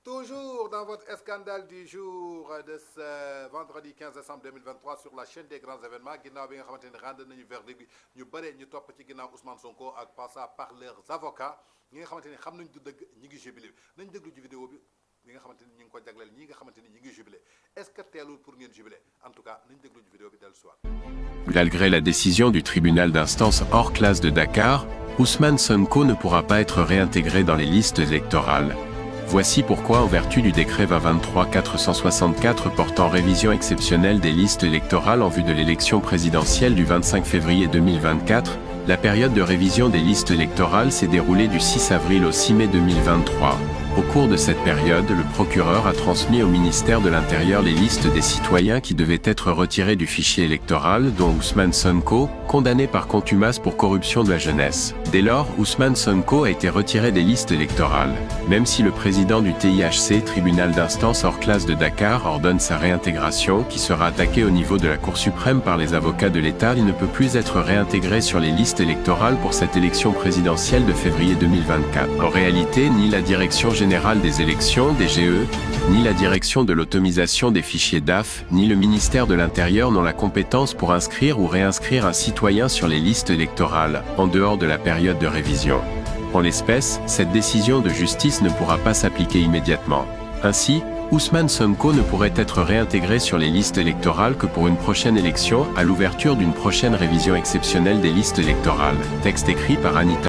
Toujours dans votre scandale du jour de ce vendredi 15 décembre 2023 sur la chaîne des grands événements ginnaaw bi nga xamante ni rendre nañu verdict bi ñu bëree ñu topp ci ginnaaw Ousmane Sonko ak passant par leurs avocats ñi nga xamante ni xam nañ du dëgg ñi ngi jubilé nañ déglu ci vidéo bi ñi nga xamante ni ñi ngi ko jagleel ñi nga xamante ni ñi ngi jubilé est-ce que teelul pour ngeen jubilé en tout cas nañ déglu ci vidéo bi dellu soir. Malgré la décision du tribunal d'instance hors classe de Dakar, Ousmane Sonko ne pourra pas être réintégré dans les listes électorales. Voici pourquoi, en vertu du décret 2023-464 portant révision exceptionnelle des listes électorales en vue de l'élection présidentielle du 25 février 2024, la période de révision des listes électorales s'est déroulée du 6 avril au 6 mai 2023. Au cours de cette période, le procureur a transmis au ministère de l'Intérieur les listes des citoyens qui devaient être retirés du fichier électoral, dont Ousmane Sonko, condamné par contumace pour corruption de la jeunesse. Dès lors, Ousmane Sonko a été retiré des listes électorales. Même si le président du TIHC, tribunal d'instance hors classe de Dakar, ordonne sa réintégration, qui sera attaquée au niveau de la Cour suprême par les avocats de l'État, il ne peut plus être réintégré sur les listes électorales pour cette élection présidentielle de février 2024. En réalité, ni la direction générale des élections, DGE, ni la direction de l'automatisation des fichiers DAF, ni le ministère de l'Intérieur n'ont la compétence pour inscrire ou réinscrire un citoyen sur les listes électorales, en dehors de la période de révision. En l'espèce, cette décision de justice ne pourra pas s'appliquer immédiatement. Ainsi, Ousmane Sonko ne pourrait être réintégré sur les listes électorales que pour une prochaine élection, à l'ouverture d'une prochaine révision exceptionnelle des listes électorales. Texte écrit par Anita.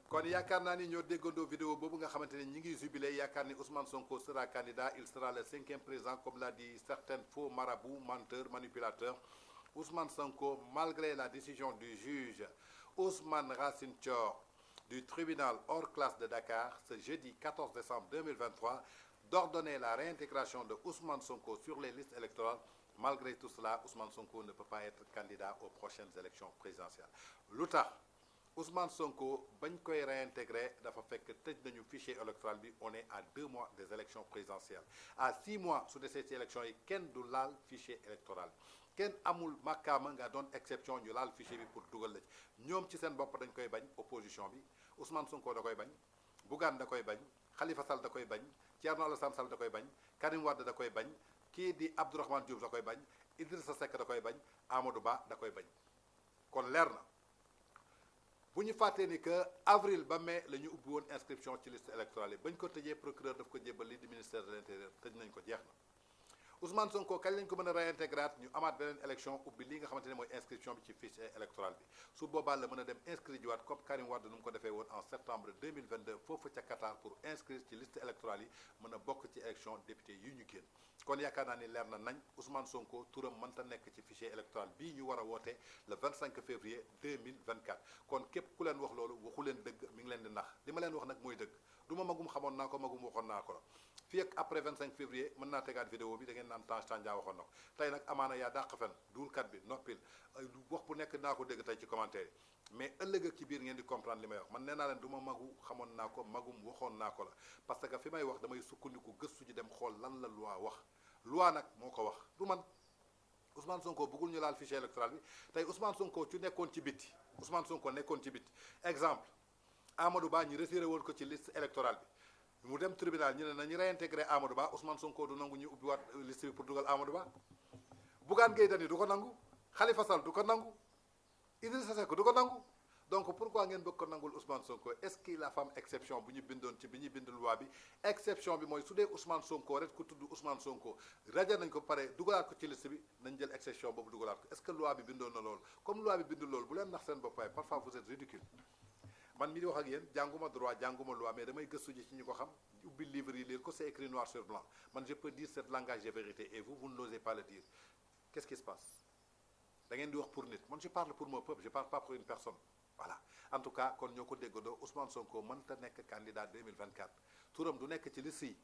kon yaakaar naa ni ñoo déggandoo vidéo boobu nga xamante ne ñi ngi jubilé yaakaar ni Ousmane Sonko sera candidat, il sera le 5e président comme l'a dit certains faux marabouts, menteurs, manipulateurs. Ousmane Sonko, malgré la décision du juge Ousmane Racine Thior du tribunal hors classe de Dakar ce jeudi 14 décembre 2023 d'ordonner la réintégration de Ousmane Sonko sur les listes électorales, malgré tout cela, Ousmane Sonko ne peut pas être candidat aux prochaines élections présidentielles. Lu tax Ousmane Sonko bañ koy réintégrer dafa fekk tëj nañu fichier électoral bi, on est à 2 mois des élections présidentielles. À 6 mois su desee ci élections yi kenn du laal fichier électoral kenn amul màkkaama nga doon exception ñu laal fichier bi pour dugal la ci ñoom ci seen bopp dañ koy bañ, opposition bi Ousmane Sonko da koy bañ, Bougane da koy bañ, Khalifa Sall da koy bañ, Thierno Alassane Sall da koy bañ, Karim Wade da koy bañ, kii di Abdourahmane Diouf da koy bañ, Idrissa Seck da koy bañ, Amadou Ba da koy bañ. kon leer na bu ñu fàttee ni que avril ba mai la ñu ubbi woon inscription ci liste électorale yi bañ ko tëjee procureur daf ko jébbal lii di ministère de l'intérieur tëj nañ ko jeex na. Ousmane Sonko kañ lañ ko mën a réintégrer ñu amaat beneen élection ubbi li nga xamante ne mooy inscription bi ci fichier électoral bi su boobaa la mën a dem inscrire jiwaat comme Karim Wade nu mu ko defee woon en septembre 2022 foofu ca Qatar pour inscrire ci liste électorale yi mën a bokk ci élection député yu ñu génn. kon yaakaar naa ni leer na nañ Ousmane Sonko turam mënta nekk ci fichier électoral bii ñu war a woote le 25 février 2024 kon képp ku leen wax loolu waxu leen dëgg mi ngi leen di nax li ma leen wax nag mooy dëgg du ma magum xamoon naa ko magum waxoon naa ko la fii ak après 25 février mën naa tegaat vidéo bi da ngeen naan Tange Tandian waxoon na ko tey nag amaana yaa dàq fen duulkat bi noppil wax bu nekk naa ko dégg tey ci commentaire yi mais ëllëg ak ci biir ngeen di comprendre li may wax man nee naa leen du ma magu xamoon naa ko magum waxoon naa ko la parce que fi may wax damay sukkandiku gëstu ji dem xool lan la loi wax loi nag moo ko wax du man. Ousmane Sonko bëggul ñu laal fichier électoral bi tey Ousmane Sonko ci nekkoon ci biti Ousmane Sonko nekkoon ci biti exemple Amadou Ba ñu retiré woon ko ci liste électorale bi mu dem tribunal ñu ne nañu réintégré Amadou Ba Ousmane Sonko du nangu ñu ubbiwaat liste bi pour dugal Amadou Ba. Bougane Gueye Dany du ko nangu, Khalifa Sall du ko nangu, Idrissa Seck du ko nangu. Donc pourquoi ngeen bëgg ko nangul Ousmane Sonko? Est-ce qu'il a femme exception bu ñu bindoon ci bi ñuy bind loi bi exception bi mooy su dee Ousmane Sonko rek ku tudd Ousmane Sonko rajo nañ ko pare dugalaat ko ci liste bi nañ jël exception boobu dugalaat ko. Est-ce que loi bi bindoon na loolu? Comme loi bi bindul loolu bu leen nax seen bopp waaye parfois vous êtes ridicule. Man mi di wax ak yéen jànguma droit jànguma loi mais damay gëstu ji ci ñu ko xam ubbi livre yi lire ko c'est écrit noir sur blanc. Man je peux dire ce langage de vérité et vous n'osez pas le dire. Qu'est-ce qui se passe? Da ngeen di wax pour nit. Man je parle pour mon peuple, je parle pas pour une personne. Voilà. En tout cas kon ñoo ko déggandoo Ousmane Sonko mënta nekk candidat 2024 turam du nekk ci liste yi.